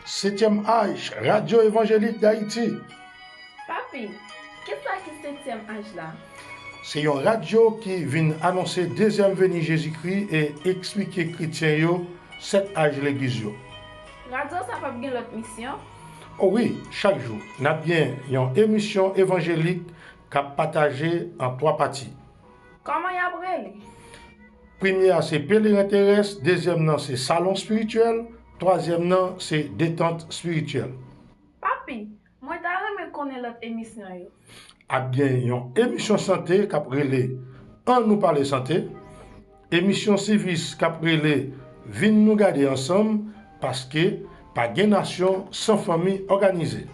Septième âge, Radio Évangélique d'Haïti. Papi, qu'est-ce que c'est septième âge là? C'est une radio qui vient annoncer deuxième venue Jésus-Christ et expliquer chrétiens yo cet âge l'église yo. Radio ça pas bien l'autre mission? Oh oui, chaque jour, nous avons bien une émission évangélique qui a partagé en trois parties. Comment y a brûlé? Première, c'est pèlerin terrestre. Deuxième, c'est salon spirituel. Troisième, c'est détente spirituelle. Papi, moi t'as connaître l'autre émission yo. A bien une émission santé qui a relé en nous parler santé. Émission service qui a relé vin nous garder ensemble parce que pas de nation sans famille organisée.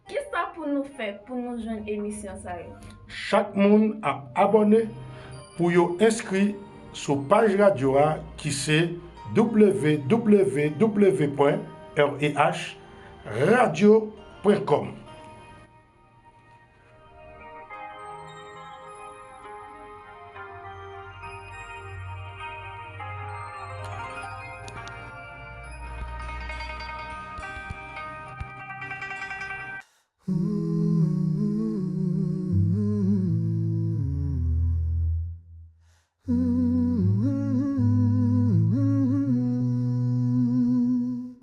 Qu'est-ce que pour nous faire pour nous joindre émission ça yo? Chaque monde a abonné pour y inscrit sur page radio qui c'est www.rehradio.com.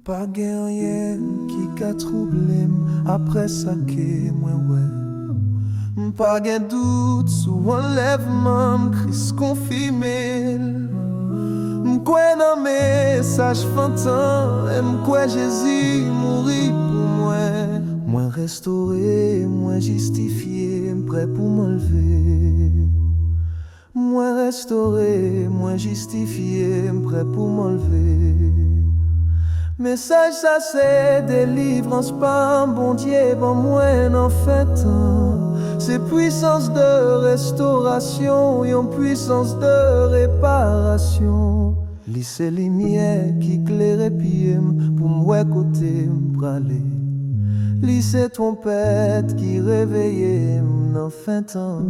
Pas rien qui ka troublé après ça que moi ouais. Pas gen doute sous enlèvement Christ confirmé. M'kwe nan message fantan, m'kwe Jésus mourit pour moi. Moi restauré, moi justifié, prêt pour m'enlever. Moi restauré, moi justifié, prêt pour m'enlever. Message ça c'est délivrance par bon Dieu, bon moi en fait. C'est puissance de restauration, une puissance de réparation. Lissez lumière qui éclaire pied pour moi côté m'praler. Lissez trompette qui réveille en fin temps.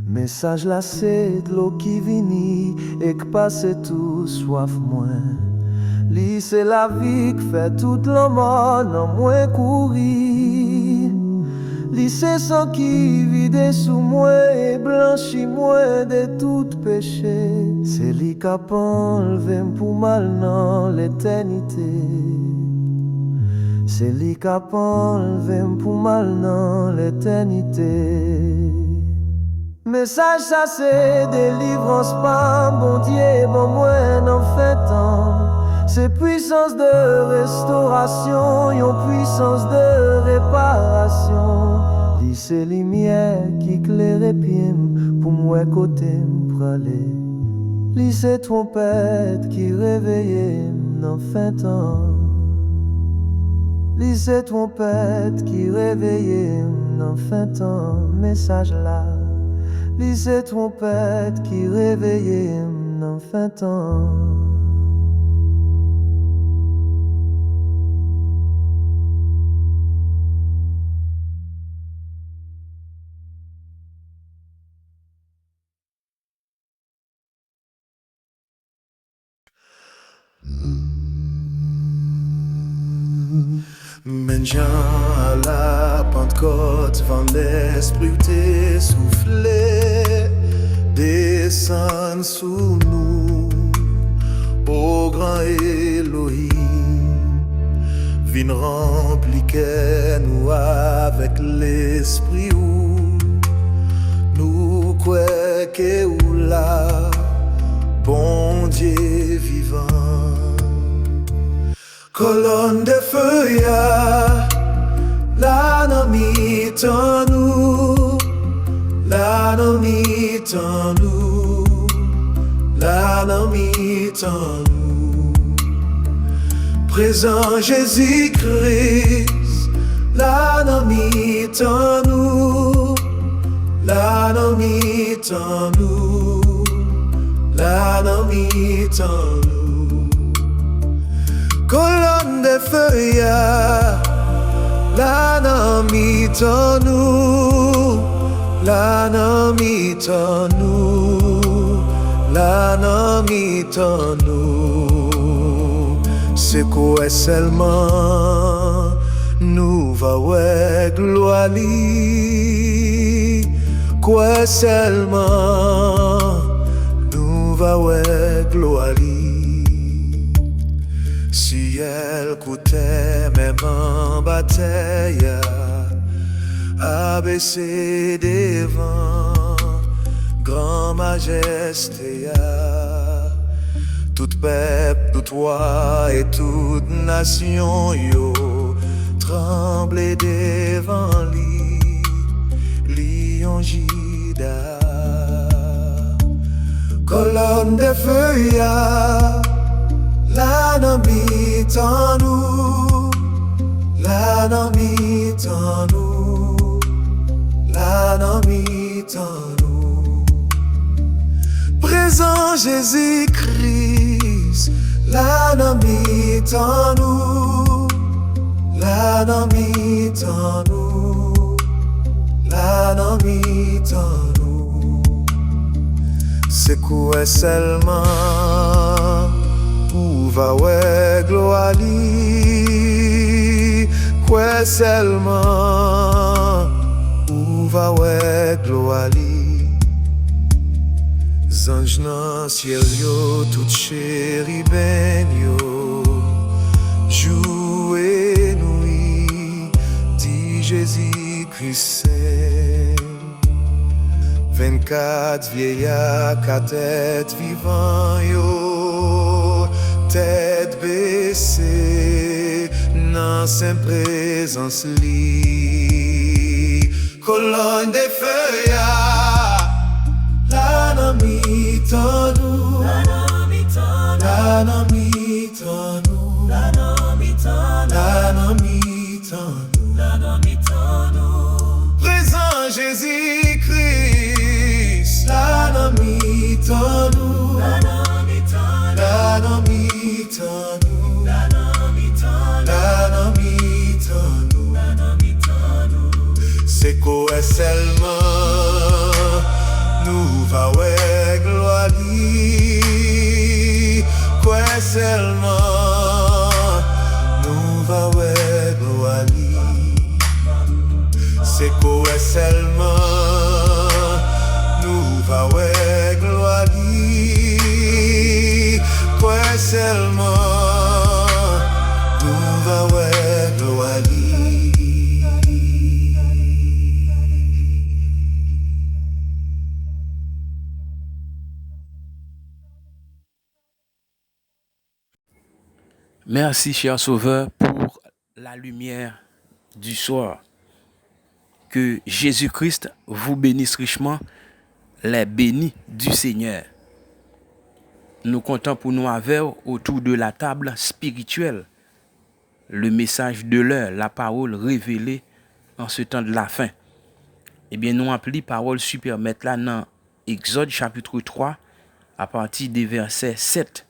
Message là c'est de l'eau qui vini et que passe tout soif moins. Lissez la vie qui fait toute l'homme en moins courir. Lissez sang qui vide sous moi et blanchit moi de tout péché. C'est lui qui a enlevé pour mal dans l'éternité. C'est lui qui a enlevé pour mal dans l'éternité. Message ça c'est délivrance par bon Dieu, bon moi en fait temps. C'est puissance de restauration, une puissance de réparation. Lissez lumière qui éclaire pied pour moi côté m'praler. Lissez trompette qui réveille en fin temps. Lissez trompette qui réveille en fin temps. Message là. Lissez trompette qui réveille en fin temps. Menjan à la Pentecôte, vent l'esprit t'est soufflé, descend sous nous, ô grand Elohim, vin rempli nous avec l'esprit où nous croyons que ou là, bon Dieu vivant. Colonne de feu ya, la nan mi-tan nous, la nan mi-tan nous, la nan mi-tan nous. Présent Jésus-Christ, la nan mi-tan nous, la nan mi-tan nous, la nan mi-tan nous. Colonne de feu ya, la nan mi-tan nous, la nan mi-tan nous, la nan mi-tan nous. c'est quoi seulement nous va ouais gloire li, quoi seulement nous va ouais gloire li. Si elle coûtait même en bataille, abaissé devant grand majesté, tout peuple, tout roi et toute nation yo tremblait devant lion Juda. Colonne de feu la nan mi-tan nous, la nan mi-tan nous, la nan mi-tan nous. Présent Jésus-Christ, la nan mi-tan nous, la nan mi-tan nous, la nan mi-tan nous. C'est quoi seulement où va ouais gloire li, quoi seulement où va ouais gloire li. Zanj nan ciel yo tout chérubin yo joue nuit dit Jésus-Christ saint. 24 vieillards qu'à tête vivant yo, tête baissée dans sa présence li. Colonne de feu la nan mi-tan nous, la nan mi-tan nous, la nan mi-tan nous, la nan mi-tan nous, la nan mi-tan nous. Présent Jésus-Christ, la nan mi-tan nous, la nan mi-tan nous, la nan mi-tan nous, la nan mi-tan nous, la nan mi-tan nous. C'est quoi seulement nous va ouais gloire li, quoi seulement nous va ouais gloire li. C'est quoi seulement nous va ouais gloire li, quoi seulement nous va ouais gloire li. Merci, cher Sauveur, pour la lumière du soir. Que Jésus-Christ vous bénisse richement, les bénis du Seigneur. Nous comptons pour nous avoir autour de la table spirituelle le message de l'heure, la parole révélée en ce temps de la fin. Eh bien, nous appelons parole super mettre là dans Exode chapitre 3 à partir des versets 7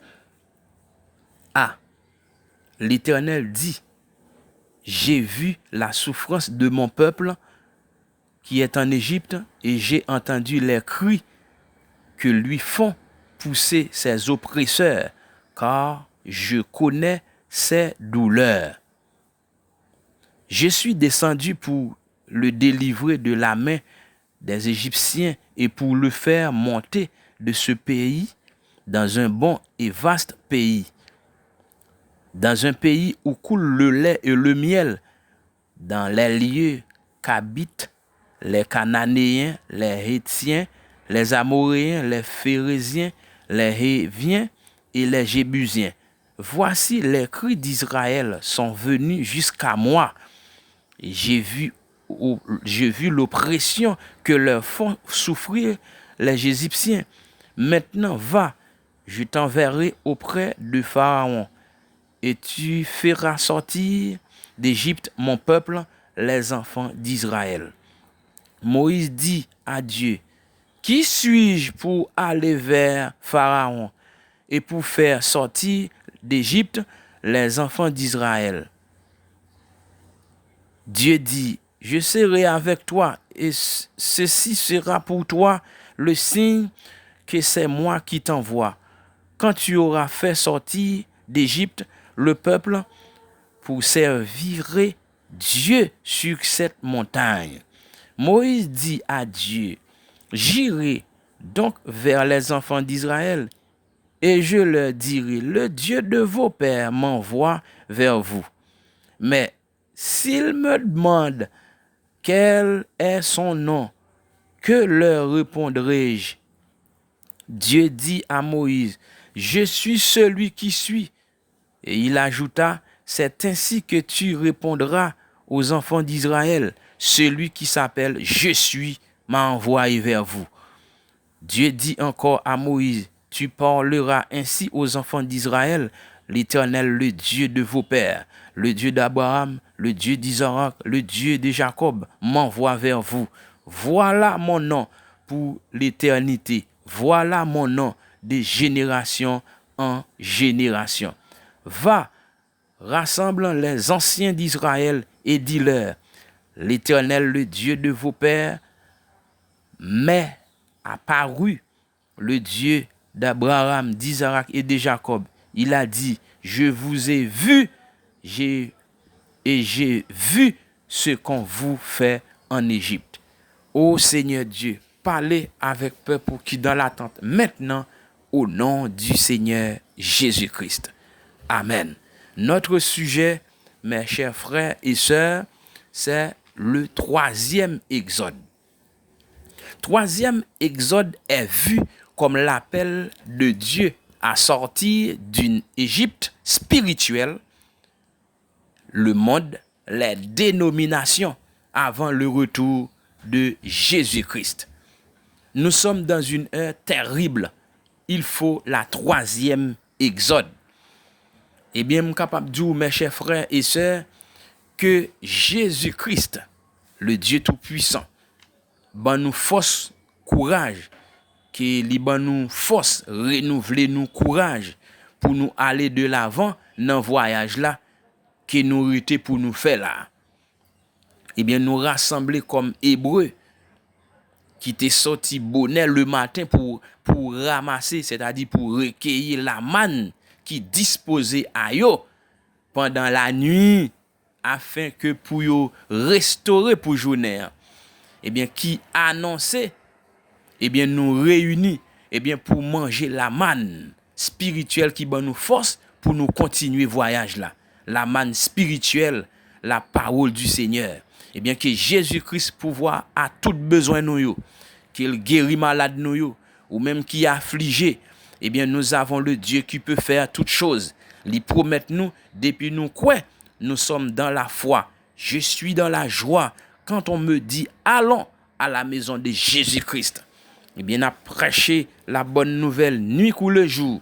à. L'Éternel dit, j'ai vu la souffrance de mon peuple qui est en Égypte et j'ai entendu les cris que lui font pousser ses oppresseurs, car je connais ses douleurs. Je suis descendu pour le délivrer de la main des Égyptiens et pour le faire monter de ce pays dans un bon et vaste pays, dans un pays où coule le lait et le miel, dans les lieux qu'habitent les Cananéens, les Hétiens, les Amoréens, les Phérésiens, les Héviens et les Jébusiens. Voici les cris d'Israël sont venus jusqu'à moi. J'ai vu l'oppression que leur font souffrir les Égyptiens. Maintenant, va, je t'enverrai auprès de Pharaon, et tu feras sortir d'Égypte mon peuple, les enfants d'Israël. Moïse dit à Dieu, qui suis-je pour aller vers Pharaon et pour faire sortir d'Égypte les enfants d'Israël? Dieu dit, je serai avec toi et ceci sera pour toi le signe que c'est moi qui t'envoie. Quand tu auras fait sortir d'Égypte le peuple pour servir Dieu sur cette montagne. Moïse dit à Dieu, j'irai donc vers les enfants d'Israël et je leur dirai, le Dieu de vos pères m'envoie vers vous. Mais s'ils me demandent quel est son nom, que leur répondrai-je? Dieu dit à Moïse, je suis celui qui suis. Et il ajouta, c'est ainsi que tu répondras aux enfants d'Israël, celui qui s'appelle je suis m'a envoyé vers vous. Dieu dit encore à Moïse, tu parleras ainsi aux enfants d'Israël, l'Éternel, le Dieu de vos pères, le Dieu d'Abraham, le Dieu d'Isaac, le Dieu de Jacob, m'envoie vers vous. Voilà mon nom pour l'éternité. Voilà mon nom de génération en génération. Va, rassemble les anciens d'Israël et dis-leur, l'Éternel, le Dieu de vos pères, m'est apparu, le Dieu d'Abraham, d'Isaac et de Jacob. Il a dit, je vous ai vu, j'ai vu ce qu'on vous fait en Égypte. Ô Seigneur Dieu, parlez avec peuple qui dans l'attente maintenant au nom du Seigneur Jésus-Christ. Amen. Notre sujet, mes chers frères et sœurs, c'est le 3e exode. 3e exode est vu comme l'appel de Dieu à sortir d'une Égypte spirituelle, le monde, les dénominations avant le retour de Jésus-Christ. Nous sommes dans une heure terrible. Il faut la 3e exode. Eh bien, je suis capable de dire, mes chers frères et sœurs, que Jésus-Christ, le Dieu Tout-Puissant, ban nous force, courage, que li ban nous force, renouveler nous courage pour nous aller de l'avant dans voyage là que nous était pour nous faire là. Eh bien, nous rassembler comme Hébreux qui étaient sortis bonnet le matin pour ramasser, c'est-à-dire pour recueillir la manne qui disposait à eux pendant la nuit afin que pour yo restaurer pour journée. Eh bien, qui annonçait, eh bien, nous réunit, eh bien, pour manger la manne spirituelle qui va nous force pour nous continuer voyage là. La manne spirituelle, la parole du Seigneur. Eh bien, que Jésus-Christ pouvoir à tout besoin nous, qu'il guérit malade nous, ou même qui est affligé. Eh bien, nous avons le Dieu qui peut faire toutes choses. Il promet nous, depuis nous quoi, nous sommes dans la foi. Je suis dans la joie quand on me dit allons à la maison de Jésus-Christ. Eh bien, à prêcher la bonne nouvelle nuit ou le jour.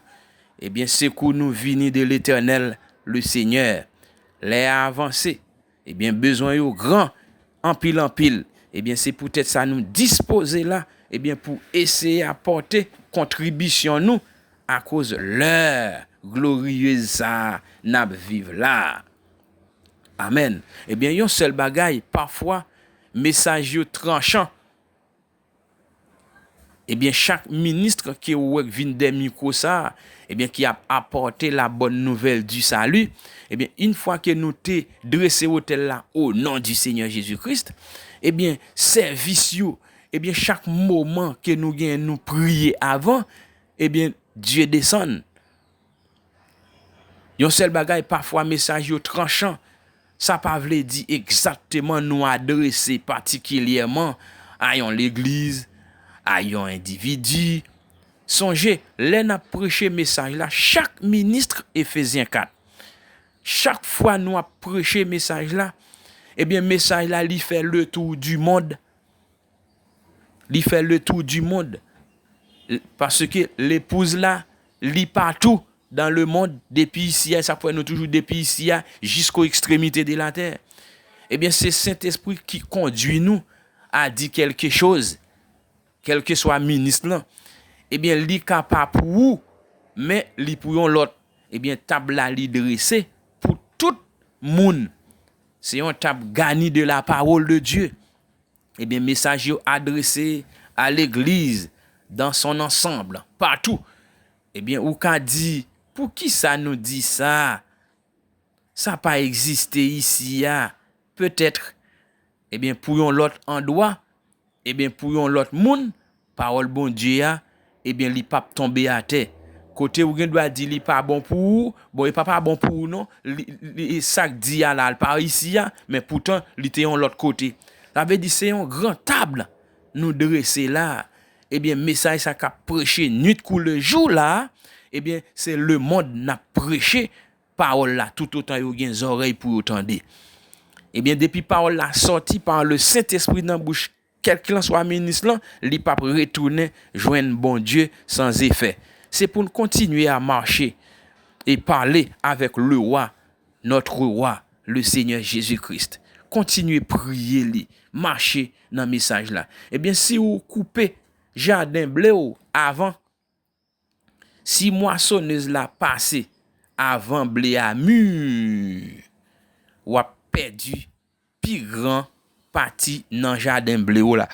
Eh bien, c'est que nous venons de l'Éternel, le Seigneur. Les avancés, eh bien, besoin au grand, en pile. Eh bien, c'est peut-être ça nous disposer là, eh bien, pour essayer d'apporter contribution nous à cause de l'heure glorieuse ça n'a vivre là. Amen. Eh bien, yon seul bagaille, parfois, message tranchant. Eh bien, chaque ministre qui vient des micros ça, eh bien, qui a apporté la bonne nouvelle du salut, eh bien, une fois que nous t'es dressé au tel là au nom du Seigneur Jésus-Christ, eh bien, service yo, eh bien, chaque moment que nous gagnons nous prier avant, eh bien, Dieu descend. Yon seul bagaille, parfois, message tranchant. Ça pas veut dire exactement nous adresser particulièrement à l'église, à un individu. Songez, les n'a prêché message là, chaque ministre Éphésiens 4. Chaque fois nous a prêché message là, eh bien message là il fait le tour du monde. Il fait le tour du monde parce que l'épouse là lit partout dans le monde, depuis ici, ça peut nous toujours depuis ici jusqu'aux extrémités de la terre. Eh bien, c'est Saint-Esprit qui conduit nous à dire quelque chose, quel que soit ministre là. Eh bien, li capable pour vous, mais li pour l'autre. Eh bien, table là li dressé pour tout monde. C'est un table garni de la parole de Dieu. Eh bien, message adressé à l'église dans son ensemble, partout. Eh bien, ou qu'a dit, pour qui ça nous dit ça? ça pas existé ici, peut-être, eh bien, pour yon l'autre endroit, eh bien, pour yon l'autre monde, parole bon Dieu, eh bien, li pas tomber à terre. Côté où gen doit dire li pas bon pour vous, bon, il pas bon pour vous, non, ça dit là, par ici, mais pourtant, li te yon l'autre côté. Ça veut dire, c'est un grand table, nous dresser là, eh bien, message ça qu'a prêché nuit coup le jour là, eh bien, c'est le monde n'a prêché parole là, tout autant yo gen oreilles pour entendre. Eh bien, depuis parole là sorti par le Saint-Esprit dans bouche, quel qu'il en soit ministre là, li pas retourner joindre bon Dieu sans effet. C'est pour nous continuer à marcher et parler avec le roi, notre roi, le Seigneur Jésus-Christ. Continuez à prier lui, marcher dans le message là. Eh bien, si vous coupez jardin blé avant, si moissonneuse la passé avant blé à mûr, ou a perdu plus grand parti dans jardin blé là.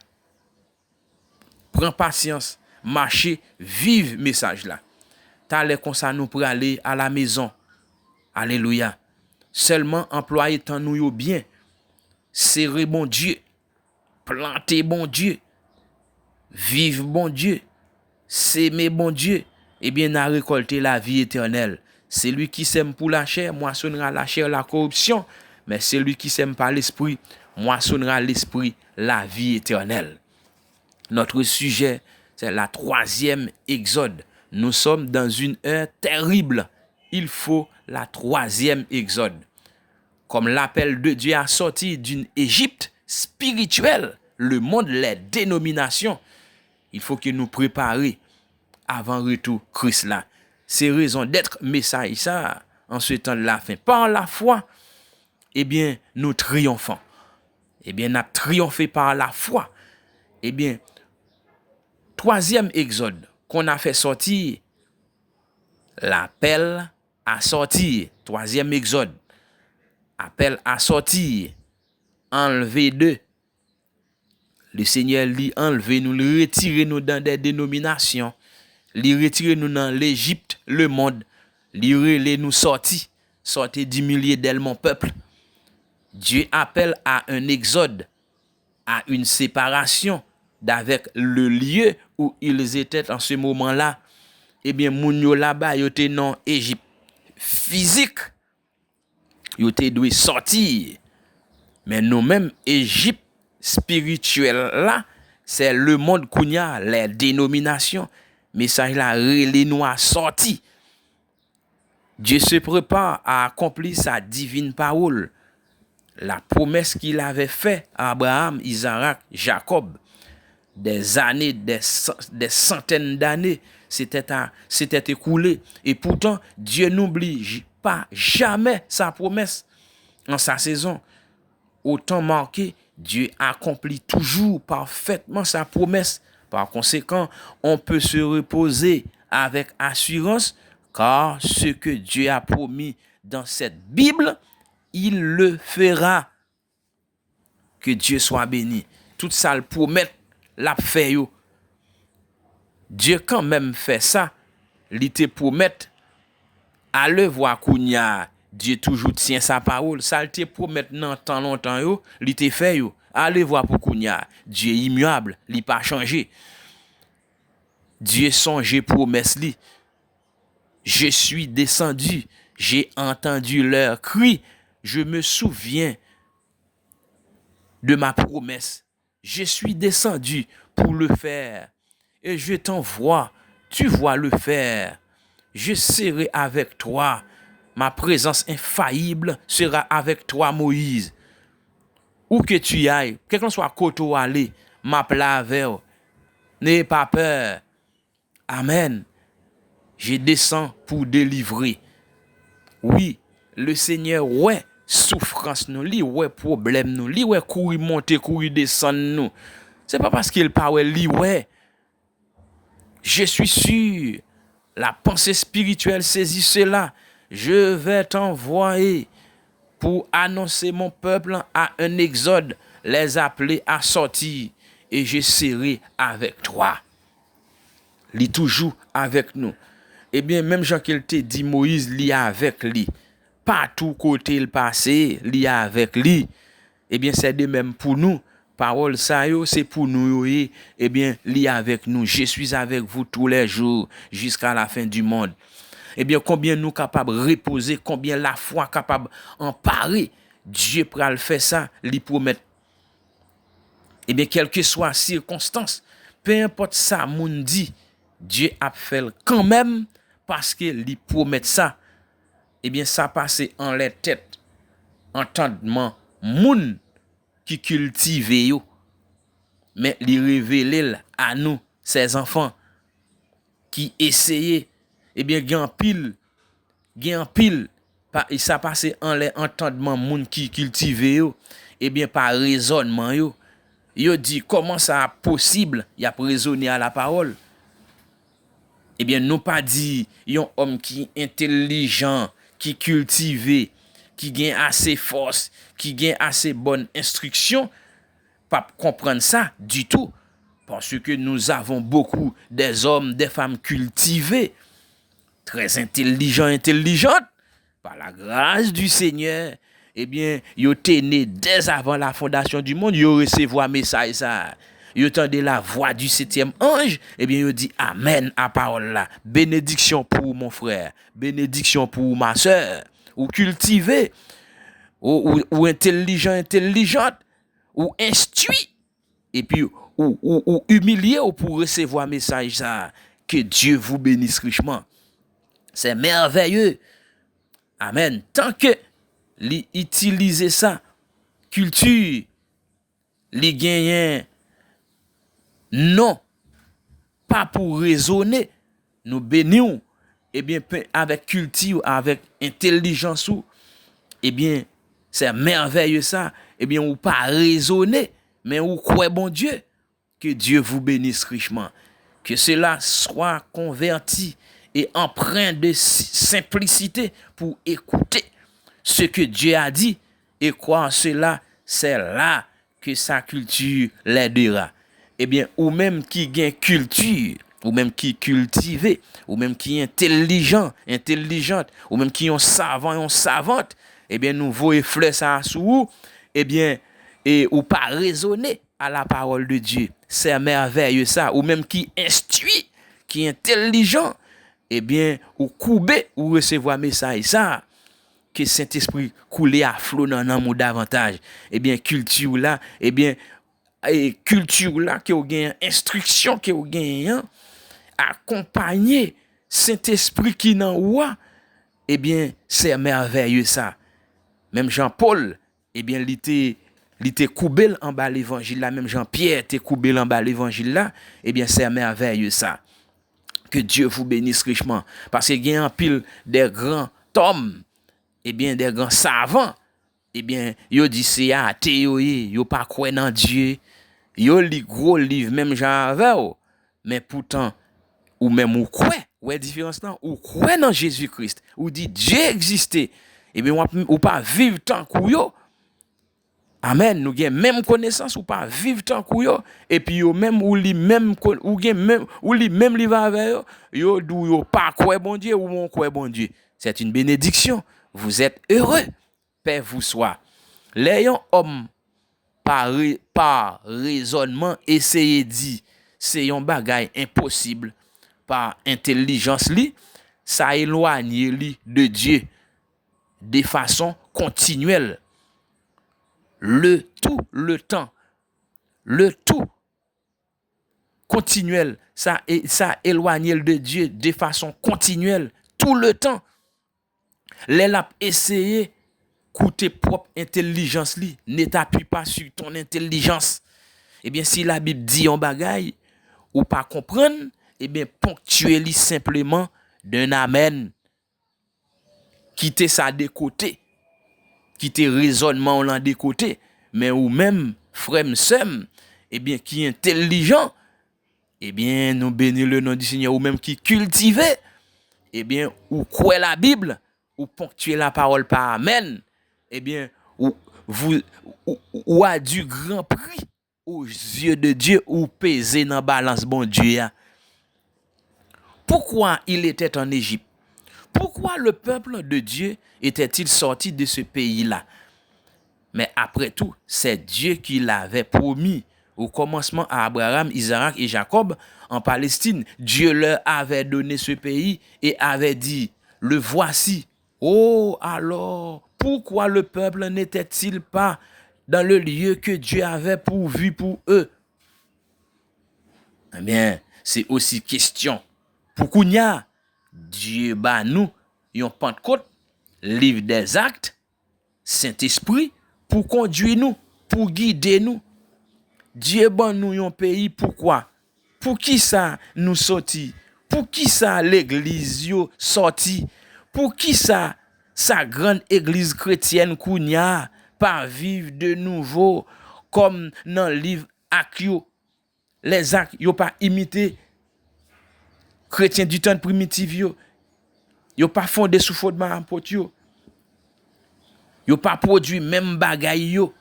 Prends patience, marchez, vive message là. T'allez comme ça nous pour aller à la maison. Alléluia. Seulement employer temps nous bien. Serrer bon Dieu. Planter bon Dieu. Vivre bon Dieu. S'aimer bon Dieu. Eh bien, à récolter la vie éternelle. C'est lui qui sème pour la chair, moissonnera la chair, la corruption. Mais c'est lui qui sème par l'esprit, moissonnera l'esprit, la vie éternelle. Notre sujet, c'est la 3e Exode. Nous sommes dans une heure terrible. Il faut la 3e Exode. Comme l'appel de Dieu a sorti d'une Égypte spirituelle, le monde, les dénominations, il faut que nous préparions avant retour Christ là. C'est raison d'être message ça en ce temps de la fin. Par la foi, eh bien, nous triomphons. Eh bien, nous avons triomphé par la foi. Eh bien, 3e Exode qu'on a fait sortir, l'appel à sortir. 3e Exode, appel à sortir, enlever d'eux. Le Seigneur lui enlever nous, le retirer nous dans des dénominations, lui retirer nous dans l'Égypte, le monde, lui relais nous sortir du milieu d'elle mon peuple. Dieu appelle à un exode, à une séparation d'avec le lieu où ils étaient en ce moment-là. Eh bien, moun yo là-bas, yo te non Égypte physique. Yo te dû sortir. Mais nous-mêmes, Égypte spirituelle là, c'est le monde kounya, les dénominations. Message là, relé nous a sorti. Dieu se prépare à accomplir sa divine parole. La promesse qu'il avait faite à Abraham, Isaac, Jacob, des années, des centaines d'années, s'était écoulé. Et pourtant, Dieu n'oublie pas jamais sa promesse en sa saison. Au temps marqué, Dieu accomplit toujours parfaitement sa promesse. Par conséquent, on peut se reposer avec assurance, car ce que Dieu a promis dans cette Bible, il le fera. Que Dieu soit béni. Tout ça le promet, l'a fait yo. Dieu quand même fait ça, il te promet à le voir kounya. Dieu toujours tient sa parole. Ça il te promet dans tant longtemps yo, il te fait yo. Allez voir pour kounya. Dieu est immuable, il pas changé. Dieu songe promesse li. Je suis descendu, j'ai entendu leur cri, je me souviens de ma promesse. Je suis descendu pour le faire et je t'envoie, tu vas le faire. Je serai avec toi. Ma présence infaillible sera avec toi, Moïse. Où que tu ailles, quel que soit côté où aller, m'appelle avec. N'aie pas peur. Amen. Je descends pour délivrer. Oui, le Seigneur, ouais, souffrance nous, li ouais problème nous, li ouais courir monter, courir descendre nous. C'est pas parce qu'il parle li ouais. Je suis sûr, la pensée spirituelle saisit cela. Je vais t'envoyer pour annoncer mon peuple à un exode, les appeler à sortir, et je serai avec toi. Il est toujours avec nous. Eh bien, même Jean qu'il te dit, Moïse, li avec lui. partout côté le passé, li avec lui. Eh bien, c'est de même pour nous. Parole ça yo, c'est pour nous yo, eh bien, li avec nous. Je suis avec vous tous les jours jusqu'à la fin du monde. Eh bien, combien nous capables de reposer, combien la foi capable d'emparer. Dieu pral faire ça, li promet. Eh bien, quelle que soit la circonstance, peu importe ça, moun dit, Dieu a fait quand même parce que li promet ça. Eh bien, ça passe en les têtes, entendement, moun qui cultive yo, mais li révèle à nous, ses enfants, qui essayent, eh bien, gen pile, et ça passe en les entendement, moun qui cultive yo, eh bien, par raisonnement yo, yo dit, comment ça possible, y a raisonné à la parole. Eh bien, nous pas dit, yon homme qui intelligent, qui cultivé, qui gagne assez force, qui gagne assez bonne instruction, pas comprendre ça du tout. Parce que nous avons beaucoup des hommes, des femmes cultivés, très intelligentes, par la grâce du Seigneur. Eh bien, yo te né dès avant la fondation du monde, yo recevoir message ça. Yo tendez la voix du 7e ange, eh bien, yo dit amen à parole là. Bénédiction pour mon frère, bénédiction pour ma soeur. Ou cultivé, ou intelligente, ou instruit, et puis ou humilié ou pour recevoir message ça. Que Dieu vous bénisse richement. C'est merveilleux. Amen. Tant que li utiliser ça, culture, li gagne non, pas pour raisonner, nous bénissons. Eh bien, avec culture, avec intelligence, eh bien, c'est merveilleux ça. Eh bien, ou pas raisonner, mais ou croire bon Dieu. Que Dieu vous bénisse richement. Que cela soit converti et empreint de simplicité pour écouter ce que Dieu a dit et croire cela, c'est là que sa culture l'aidera. Eh bien, ou même qui gagne culture, ou même qui cultivé, ou même qui intelligente, ou même qui ont savant, savante, eh bien, nous voyons fleur ça sous, eh bien, et ou pas raisonner à la parole de Dieu. C'est merveilleux ça. Ou même qui instruit, qui est intelligent, eh bien, ou couper, ou recevoir message ça, que Saint-Esprit coule à flot dans l'amour davantage. Eh bien, culture là, eh bien, et culture là, que vous gagnez, instruction que vous gagnez, accompagner Saint-Esprit qui n'en voit, eh bien, c'est merveilleux ça. Même Jean-Paul, eh bien, il était coupé en bas l'évangile là, même Jean-Pierre était coupé en bas l'évangile là, eh bien, c'est merveilleux ça. Que Dieu vous bénisse richement. Parce qu'il y a un pile des grands hommes, eh bien, des grands savants, eh bien, yo dit c'est athée, yo pas croire dans Dieu, yo li gros livre, même Jean mais pourtant, ou même ou croire, ouais, différence là, ou croire dans Jésus-Christ, ou dit Dieu existait, eh bien, ou pas vivre tant que yo. Amen, nous avons même connaissance ou pas vivre tant que yo, et puis yo même ou li même ou li même li va avec yo dou yo pas croire bon Dieu ou mon croire bon Dieu. C'est une bénédiction. Vous êtes heureux. Paix vous soit. L'ayant homme par raisonnement essayer dit c'est un bagay impossible par intelligence li, ça éloigne li de Dieu de façon continuelle. Le temps continuel, ça éloigne de Dieu de façon continuelle, tout le temps. Les l'a essayé, coûter propre intelligence li, ne t'appuie pas sur ton intelligence. Eh bien, si la Bible dit un bagay, ou pas comprendre, eh bien, ponctuez-li simplement d'un amen. Quittez ça de côté. Quitter raisonnement l'un des côtés, mais ou même frère sem, eh bien qui est intelligent, eh bien nous bénissons le nom du Seigneur, ou même qui cultive, eh bien ou croit la Bible, ou ponctuer la parole par amen, eh bien ou a du grand prix aux yeux de Dieu ou peser dans balance bon Dieu. Pourquoi il était en Égypte? pourquoi le peuple de Dieu était-il sorti de ce pays-là? Mais après tout, c'est Dieu qui l'avait promis au commencement à Abraham, Isaac et Jacob en Palestine. Dieu leur avait donné ce pays et avait dit, le voici. Oh, alors, pourquoi le peuple n'était-il pas dans le lieu que Dieu avait pourvu pour eux? Eh bien, c'est aussi question. Pour Kounia, Dieu bat nous, yon Pentecôte, livre des actes, Saint-Esprit, pour conduire nous, pour guider nous. Dieu ban nous yon pays, pourquoi? Pour qui ça nous sorti? Pour qui ça l'église yo sorti? Pour qui ça sa grande église chrétienne Kounia pas vivre de nouveau comme dans le livre Actes yo? Les actes yo pas imité chrétiens du temps primitif yo. Yo pas fondé sous fondement apôtre yo. Yo pas produit même bagay yo.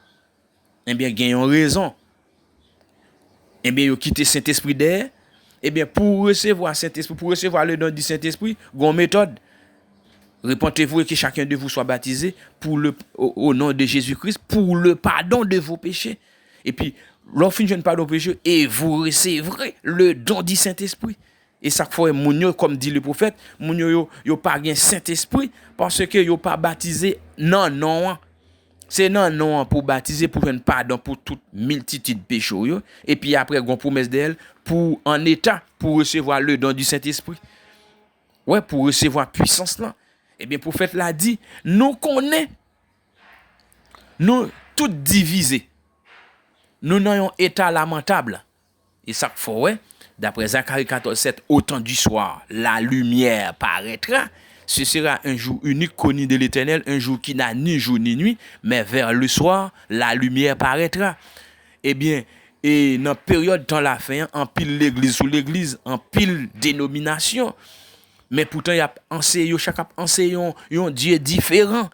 Eh bien, gen yon raison. Eh bien, yo quitté Saint-Esprit derrière. Eh bien, pour recevoir Saint-Esprit, pour recevoir le don du Saint-Esprit, gon méthode. Répentez-vous et que chacun de vous soit baptisé au nom de Jésus-Christ pour le pardon de vos péchés. Et puis, lorsqu'on fait un pardon de péché, et vous recevrez le don du Saint-Esprit. Et chaque fois, moun yo, comme dit le prophète, moun yo pas gen Saint-Esprit parce que yo pas baptisé non. C'est non pour baptiser pour un pardon pour toute multitude de péchés yo. Et puis après gon promesse d'elle pour en état pour recevoir le don du Saint-Esprit. Ouais, pour recevoir puissance là. Eh bien prophète l'a dit, nous connaît nous tout divisés. Nous n'ayons état lamentable. Et ça faut ouais. D'après Zacharie 14:7, au temps du soir, la lumière paraîtra. Ce sera un jour unique connu de l'Éternel, un jour qui n'a ni jour ni nuit, mais vers le soir, la lumière paraîtra. Eh bien, et dans la période dans la fin, en pile l'église sous l'église, en pile dénomination, mais pourtant, il y a enseigné, chaque enseignant, un Dieu différent.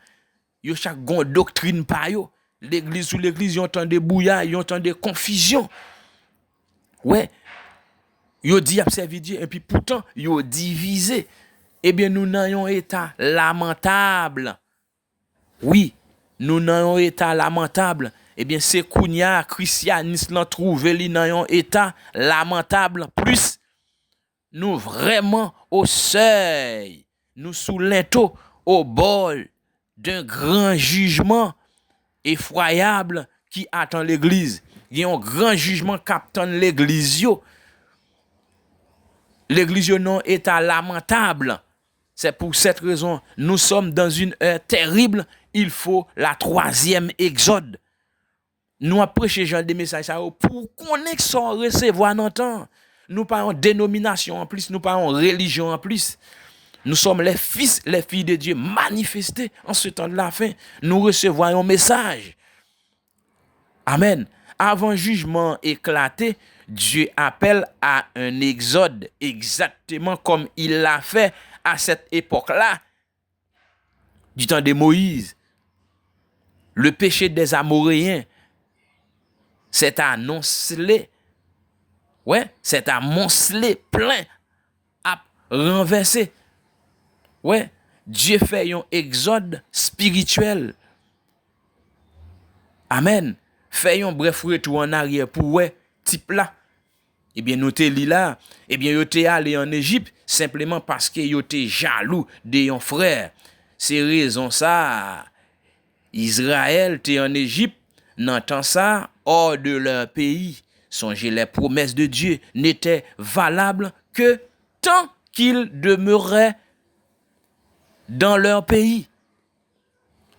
Il y a chaque doctrine par yo. L'église sous l'église, il y a tant de brouillard, il y a tant de confusion. Ouais. Yo dit observer Dieu et puis pourtant yo divisé. Eh bien nous n'ayons état lamentable. Oui, nous n'ayons état lamentable. Eh bien c'est kounya christianisme l'en trouvé li n'ayons état lamentable plus nous vraiment au seuil, nous sous linteau au bol d'un grand jugement effroyable qui attend l'église. Il y a un grand jugement qui attend l'église yo. L'église non est lamentable. C'est pour cette raison, nous sommes dans une heure terrible. Il faut la 3e exode. Nous prêcher genre des messages pour connaître son recevoir dans temps. Nous pas en dénomination en plus, nous pas en religion en plus. Nous sommes les fils, les filles de Dieu manifestés en ce temps de la fin. Nous recevons un message. Amen. Avant jugement éclaté, Dieu appelle à un exode exactement comme il l'a fait à cette époque-là, du temps de Moïse. Le péché des Amoréens s'est annoncé, ouais, s'est amoncelé plein à renverser. Ouais, Dieu fait un exode spirituel. Amen. Fait un bref retour en arrière pour ouais, type là. Eh bien, nous te li là, eh bien, yo te allé en Égypte simplement parce que yo te jaloux de yon frère. C'est raison ça. Israël te en Égypte, n'entend ça, hors de leur pays. Songez, les promesses de Dieu n'étaient valables que tant qu'ils demeuraient dans leur pays.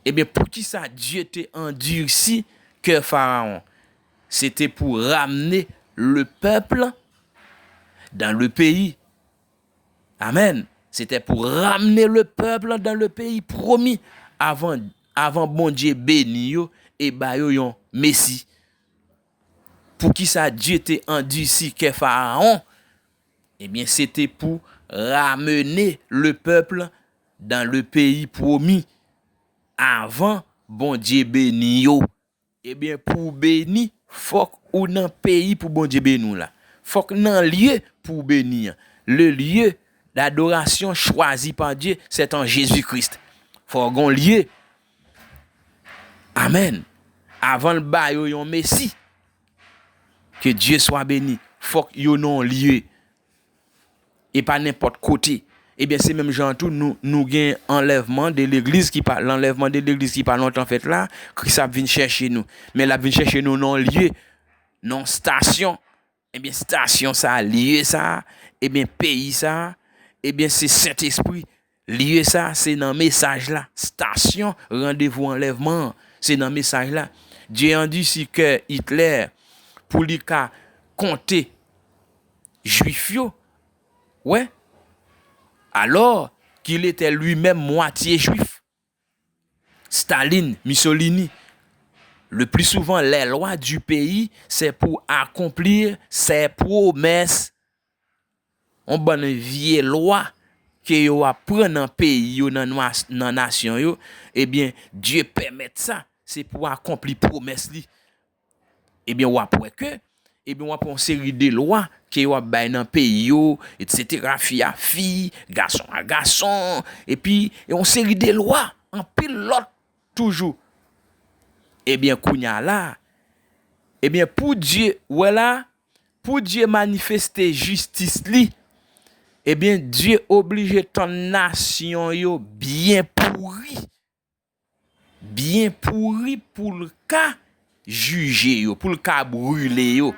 Eh bien, pour qui ça Dieu t'est endurci que Pharaon? C'était pour ramener le peuple dans le pays. Amen. C'était pour ramener le peuple dans le pays promis avant bon Dieu béni yo et ba yo yon Messie. Pour qui ça Dieu t'est endurci que Pharaon? Eh bien, c'était pour ramener le peuple dans le pays promis avant bon Dieu béni yo. Eh bien, pour béni, faut ou dans pays pour bon Dieu béni là. Faut que dans lieu pour bénir. Le lieu L'adoration choisie par Dieu, c'est en Jésus-Christ. Faut qu'on lié. Amen. Avant le bail yon Messie. Que Dieu soit béni. Faut que yon non lié. Et pas n'importe côté. Eh bien, c'est même genre tout, nous gain enlèvement de l'église qui parle, l'enlèvement de l'église qui pas longtemps fait là, qui ça vient chercher nous. Mais là, vient chercher nous non lieu, non station. Eh bien, station ça, lieu ça, eh bien, pays ça, eh bien, c'est Saint-Esprit. Lieu ça, c'est dans message là. Station, rendez-vous enlèvement, c'est dans message là. Dieu a dit si que Hitler, pour lui compter juif yo, ouais, alors qu'il était lui-même moitié juif. Staline, Mussolini, le plus souvent, les lois du pays, c'est pour accomplir ses promesses. On bonne vieille loi que yo a prendre dans pays yo dans nation yo, eh bien Dieu permet ça, c'est pour accomplir promesse li. Eh bien, ou après que, eh bien, on a une série de lois qui ont bay dans pays yo, etc. Fille à fille, garçon à garçon, et puis une série de lois en pilote toujours. Eh bien, kounya là, eh bien, pour Dieu, voilà, pour Dieu manifester justice li, eh bien, Dieu oblige ton nation yo bien pourri pour le cas juger yo, pour le cas brûler yo.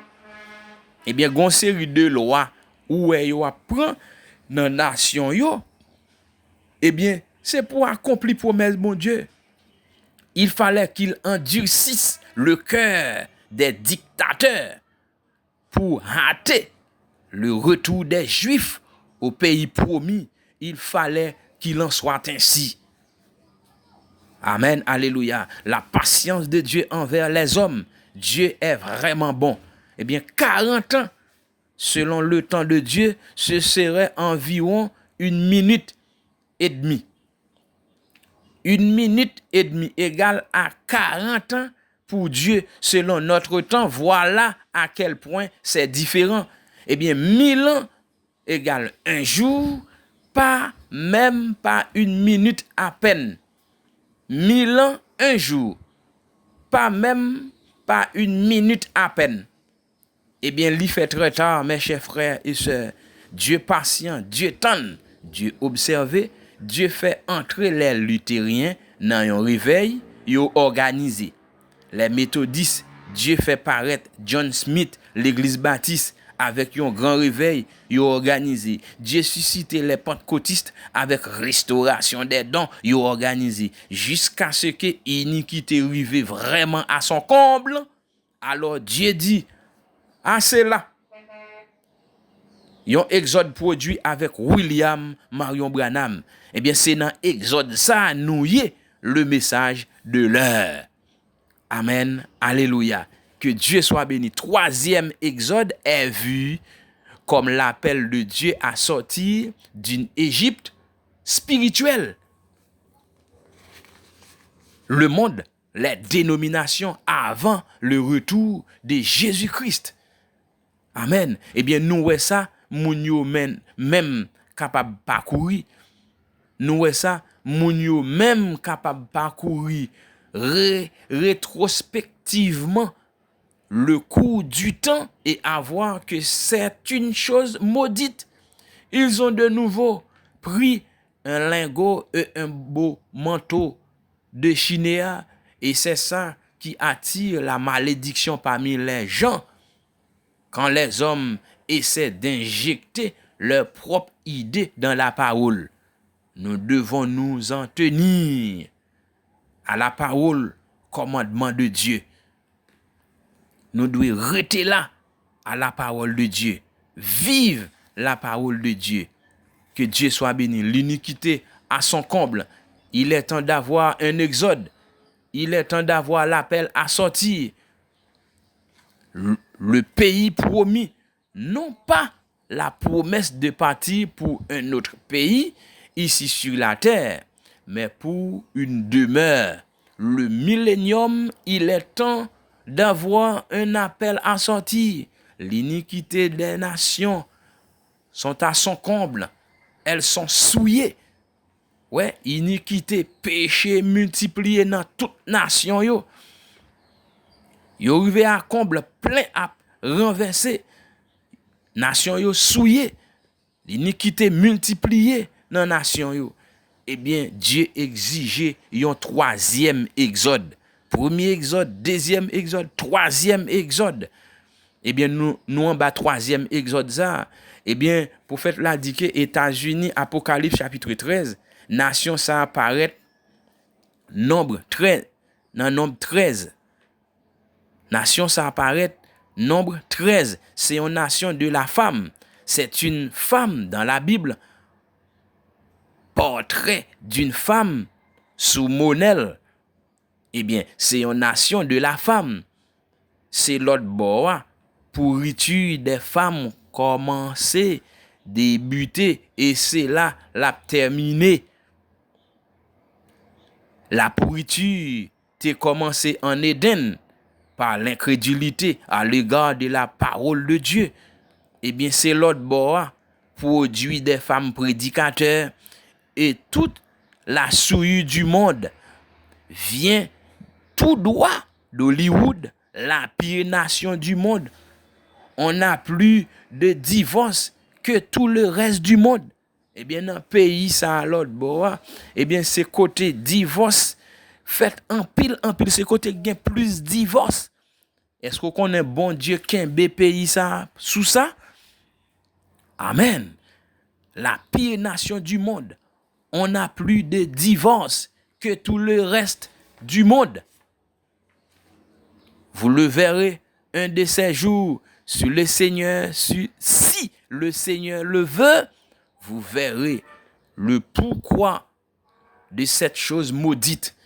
Eh bien, gon série de lois où yo apprend dans nation yo. Eh bien, c'est pour accomplir promesse bon Dieu. Il fallait qu'il endurcisse le cœur des dictateurs pour hâter le retour des Juifs au pays promis. Il fallait qu'il en soit ainsi. Amen, alléluia. La patience de Dieu envers les hommes. Dieu est vraiment bon. Eh bien, 40 ans, selon le temps de Dieu, ce serait environ 1 minute et demie. 1 minute et demie égale à 40 ans pour Dieu, selon notre temps. Voilà à quel point c'est différent. Eh bien, 1000 ans égale 1 jour, même pas 1 minute à peine. 1000 ans, 1 jour, pas 1 minute à peine. Eh bien, l'y fait très tard, mes chers frères et sœurs. Dieu patient, Dieu tendre, Dieu observé, Dieu fait entrer les luthériens dans un réveil, yo organisé. Les méthodistes, Dieu fait paraître John Smith, l'église baptiste, avec un grand réveil, yo organisé. Dieu suscité les pentecôtistes avec restauration des dons, yo organisé. Jusqu'à ce que l'iniquité arrive vraiment à son comble. Alors Dieu dit, ah c'est là. Yon exode produit avec William Marion Branham. Eh bien, c'est dans exode ça nous y est le message de l'heure. Amen. Alléluia. Que Dieu soit béni. 3e exode est vu comme l'appel de Dieu à sortir d'une Égypte spirituelle. Le monde, les dénominations avant le retour de Jésus-Christ. Amen. Eh bien, nous ouais ça, moun yo même capable parcourir. Nous ouais ça, moun yo même capable parcourir rétrospectivement le cours du temps et avoir que c'est une chose maudite. Ils ont de nouveau pris un lingot et un beau manteau de chinéa et c'est ça qui attire la malédiction parmi les gens. Quand les hommes essaient d'injecter leur propre idée dans la parole, nous devons nous en tenir à la parole, commandement de Dieu. Nous devons rester là à la parole de Dieu. Vive la parole de Dieu. Que Dieu soit béni. L'iniquité à son comble. Il est temps d'avoir un exode. Il est temps d'avoir l'appel à sortir. Le pays promis, non pas la promesse de partir pour un autre pays ici sur la terre, mais pour une demeure. Le millénium, il est temps d'avoir un appel à sortir. L'iniquité des nations sont à son comble. elles sont souillées. Ouais, iniquité, péché multiplié dans toute nation yo. Yo arrivé à comble plein à renverser. Nation yo souillé. L'iniquité multipliée dans nation yo. Eh bien, Dieu exigeait un troisième exode. Premier exode, deuxième exode, troisième exode. Eh bien, nous en bas troisième exode ça. Eh bien, prophète l'a dit que États-Unis, Apocalypse chapitre 13, nation ça apparaît nombre 13. Dans nombre 13. Nation ça apparaît nombre 13. C'est une nation de la femme. C'est une femme dans la Bible. Portrait d'une femme sous modèle. Eh bien, c'est une nation de la femme. C'est l'autre bois. Pourriture des femmes commencer, débuter, et c'est là la terminer. La pourriture t'est commencé en Éden par l'incrédulité à l'égard de la parole de Dieu. Eh bien, c'est l'autre bois produit des femmes prédicateurs et toute la souillure du monde vient tout droit d'Hollywood, la pire nation du monde. On n'a plus de divorce que tout le reste du monde. Eh bien, dans le pays, ça à l'autre bois, eh bien, c'est côté divorce, fait en pile, c'est côté gain plus divorce. Est-ce qu'on connaît bon Dieu qu'un pays ça, sous ça? Amen. La pire nation du monde. On n'a plus de divorce que tout le reste du monde. Vous le verrez un de ces jours sur le Seigneur, si le Seigneur le veut, vous verrez le pourquoi de cette chose maudite.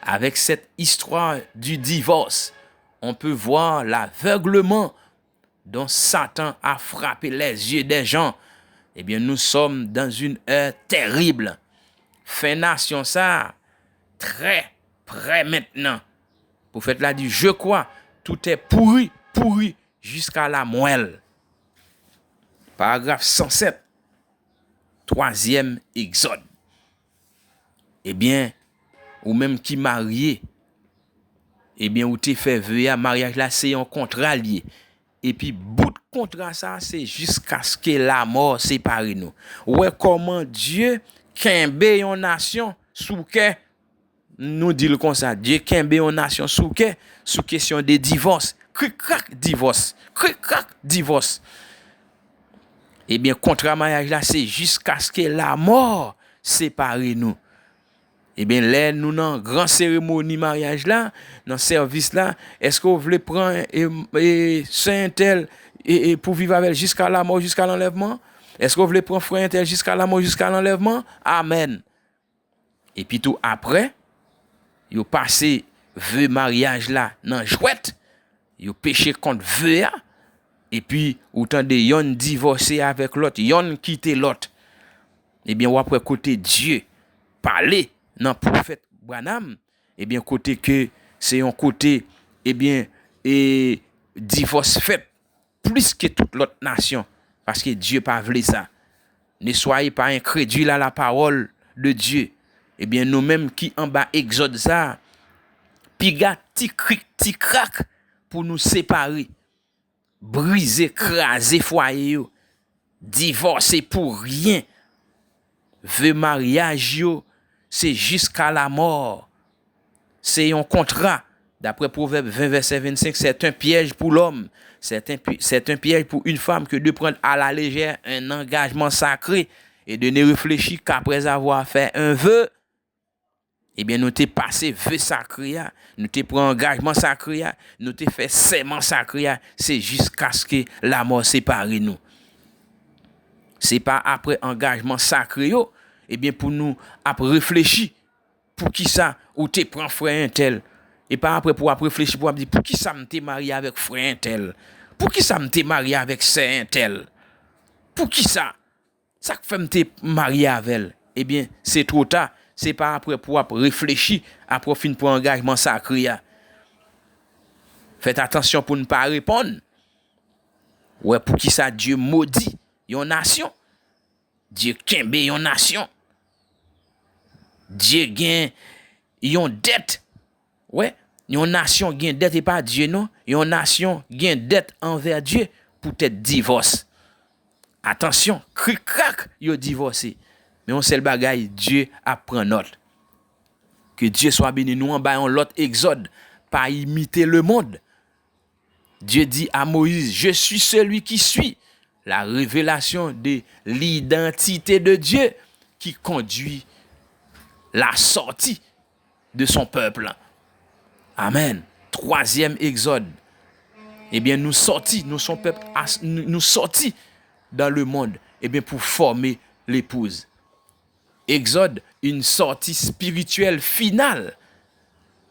Avec cette histoire du divorce, on peut voir l'aveuglement dont Satan a frappé les yeux des gens. Eh bien, nous sommes dans une heure terrible. Fin nation ça, très près maintenant. Le prophète l'a dit, je crois, tout est pourri jusqu'à la moelle. Paragraphe 107. Troisième exode. Eh bien, ou même qui marié, eh bien, ou t'es fait veuille à mariage là, c'est un contrat lié. Et puis, bout de contrat ça, c'est jusqu'à ce que la mort sépare nous. Ouais, comment Dieu kembe une nation sous que nous dit comme ça, Dieu kembe une nation sous question de divorce. Cric-crac, divorce. Cric-crac, divorce. Eh bien, contrat mariage là, c'est jusqu'à ce que la mort sépare nous. Eh bien, là, nous, dans grande cérémonie mariage là, dans service là, est-ce que vous voulez prendre saint tel et pour vivre avec jusqu'à la mort, jusqu'à l'enlèvement? Est-ce que vous voulez prendre frère tel jusqu'à la mort, jusqu'à l'enlèvement? Amen. Et puis tout après, vous passez vœu mariage là dans jouette, vous péché contre vœu, et puis autant de yon divorcé avec l'autre, yon quitté l'autre. Eh bien, ou après côté Dieu parler dans prophète Branham, eh bien côté que c'est un côté et divorce fait plus que toute l'autre nation parce que Dieu pas voulu ça. Ne soyez pas incrédules à la parole de Dieu. Eh bien nous-mêmes qui en bas exode ça, piga ti crack pour nous séparer, briser, craser foyer yo, divorcer pour rien. Vœu mariage yo, c'est jusqu'à la mort. C'est un contrat. D'après Proverbe 20, verset 25, c'est un piège pour l'homme. C'est un piège pour une femme que de prendre à la légère un engagement sacré et de ne réfléchir qu'après avoir fait un vœu. Eh bien, nous t'es passé vœu sacré, nous t'es pris engagement sacré, nous t'es fait serment sacré. C'est jusqu'à ce que la mort sépare nous. C'est pas après engagement sacré, eh bien, pour nous, après réfléchir, pour qui ça, ou t'es prend frère un tel, et pas après pour réfléchir, pour dire, pour qui ça m'était marié avec frère un tel, pour qui ça m'était marié avec sœur un tel, pour qui ça fait m'était marié avec elle, eh bien, c'est trop tard, c'est pas après pour réfléchir, après fin pour engagement sacré. Faites attention pour ne pas répondre. Ouais, pour qui ça Dieu maudit une nation. Dieu kembe yon nation. Dieu gen yon dette. Ouais, yon nation gen dette et pas Dieu non. Yon nation gen dette envers Dieu pour être divorce. Attention, cric crac, yo divorcé. Mais on seul bagay Dieu apprend note. Que Dieu soit béni nous en bas l'autre exode, pas imiter le monde. Dieu dit à Moïse, je suis celui qui suis. La révélation de l'identité de Dieu qui conduit la sortie de son peuple. Amen. Troisième exode. Eh bien, nous sortis, nous sommes peuple, nous sortis dans le monde, eh bien, pour former l'épouse. Exode, une sortie spirituelle finale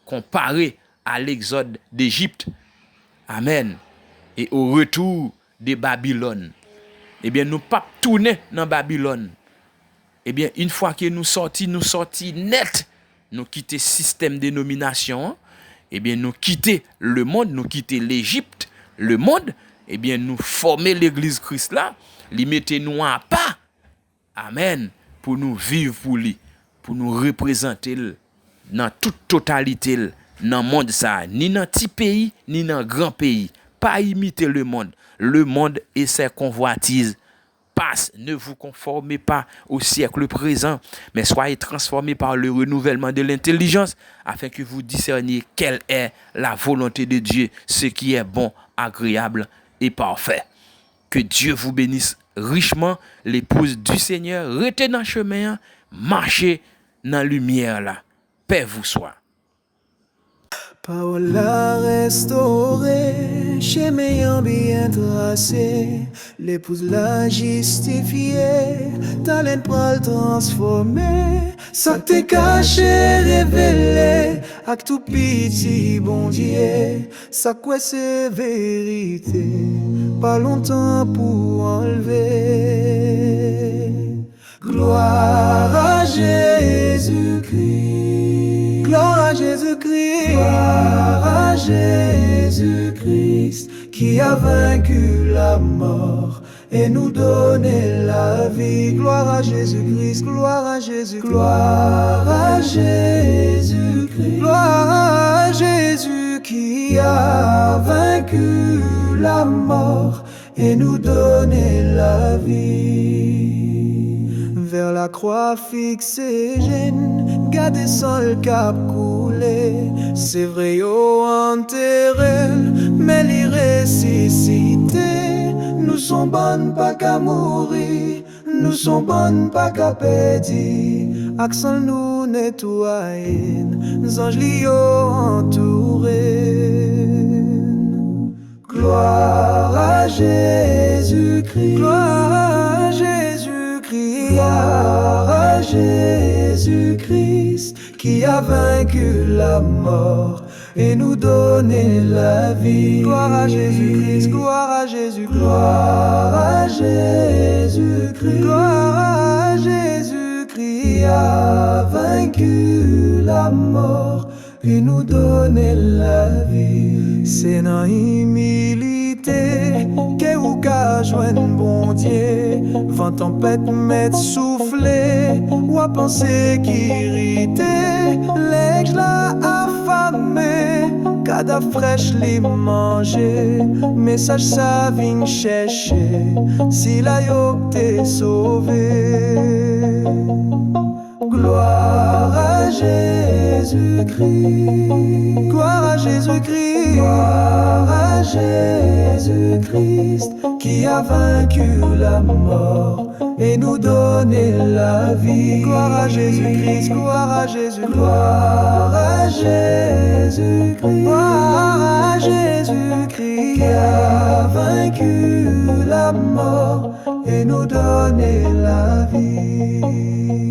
comparée à l'exode d'Égypte. Amen. Et au retour de Babylone. Eh bien, nous pas tourner dans Babylone. Eh bien, une fois que nous sortis net, nous quitter système de dénomination, eh bien, nous quitter le monde, nous quitter l'Égypte, le monde, eh bien, nous former l'église Christ là, lui mettez nous à pas. Amen. Pour nous vivre pour lui, pour nous représenter dans toute totalité dans le monde ça, ni dans petit pays, ni dans grand pays. Pas imiter le monde et ses convoitises passe. Ne vous conformez pas au siècle présent, mais soyez transformés par le renouvellement de l'intelligence, afin que vous discerniez quelle est la volonté de Dieu, ce qui est bon, agréable et parfait. Que Dieu vous bénisse richement, l'épouse du Seigneur. Restez dans le chemin, marchez dans la lumière là. Paix vous soit. Parole la restaurée, chemin bien tracé, l'épouse la justifiée, talent pour le transformer, ça t'est caché, révélé, avec tout petit bon Dieu, ça quoi c'est vérité, pas longtemps pour enlever. Gloire à Jésus-Christ, gloire à Jésus-Christ, gloire à Jésus-Christ, qui a vaincu la mort et nous donné la vie. Gloire à Jésus-Christ, gloire à Jésus-Christ, gloire à Jésus-Christ, gloire à Jésus qui a vaincu la mort et nous donné la vie. Vers la croix fixée, j'aime garder sans le cap coulé. C'est vrai, yo enterré, mais les ressuscité. Nous sommes bonnes pas qu'à mourir, nous sommes bonnes pas qu'à perdre. Accent nous nettoyer, nous anges li yo entouré. Gloire à Jésus-Christ, gloire à Jésus-Christ, gloire à Jésus-Christ, qui a vaincu la mort et nous donné la vie. Gloire à Jésus-Christ, gloire à Jésus, gloire à Jésus-Christ, gloire à Jésus-Christ, qui a vaincu la mort et nous donné la vie. C'est dans humilité que ou ka joindre bon Dieu. Vent tempête met souffler ou à penser qui irrité. L'aigle l'a affamé, cada fraîche les manger. Message ça vient chercher, si la yo t'est sauvé. Gloire à Jésus-Christ, gloire à Jésus-Christ, gloire à Jésus-Christ, qui a vaincu la mort et nous donné la vie. Gloire à Jésus-Christ, gloire à Jésus, gloire à Jésus-Christ, gloire à Jésus-Christ, qui a vaincu la mort et nous donné la vie.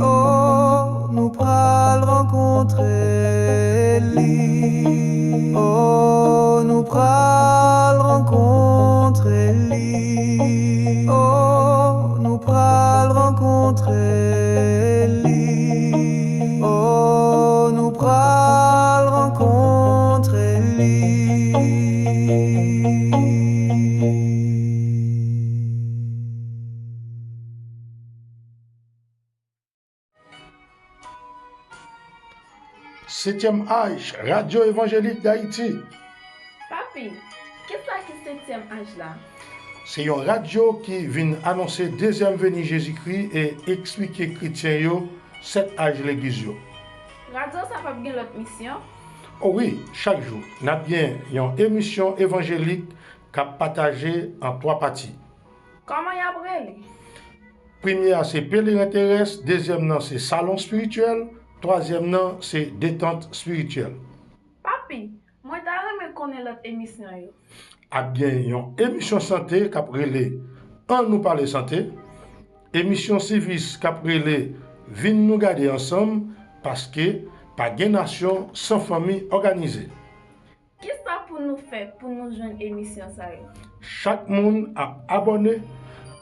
Oh, nous pral rencontrer lui. Oh, nous pral rencontrer lui. Oh, nous pral rencontrer lui. Oh, nous pral rencontrer lui. 7e âge, Radio Évangélique d'Haïti. Papi, qu'est-ce qui est 7e âge là? C'est une radio qui vient annoncer deuxième venue Jésus-Christ et expliquer chrétiens yo 7 âges l'église yo. Radio, ça va bien l'autre mission? Oh oui, chaque jour, nous avons bien une émission évangélique qui a partagé en 3 parties. Comment y a brûlé? Première, c'est pèlerin terrestre. Deuxième, c'est salon spirituel. Troisième, c'est détente spirituelle. Papi, moi t'as connaître l'autre émission yo. A bien une émission santé qui a brûlé en nous parler santé. Émission service qui a brûlé vin nous garder ensemble parce que pas de nation sans famille organisée. Qu'est-ce que ça pour nous faire pour nous joindre émission ça yo? Chaque monde a abonné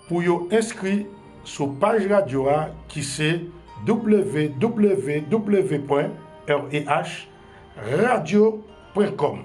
pour y inscrit sur page radio qui c'est www.rehradio.com.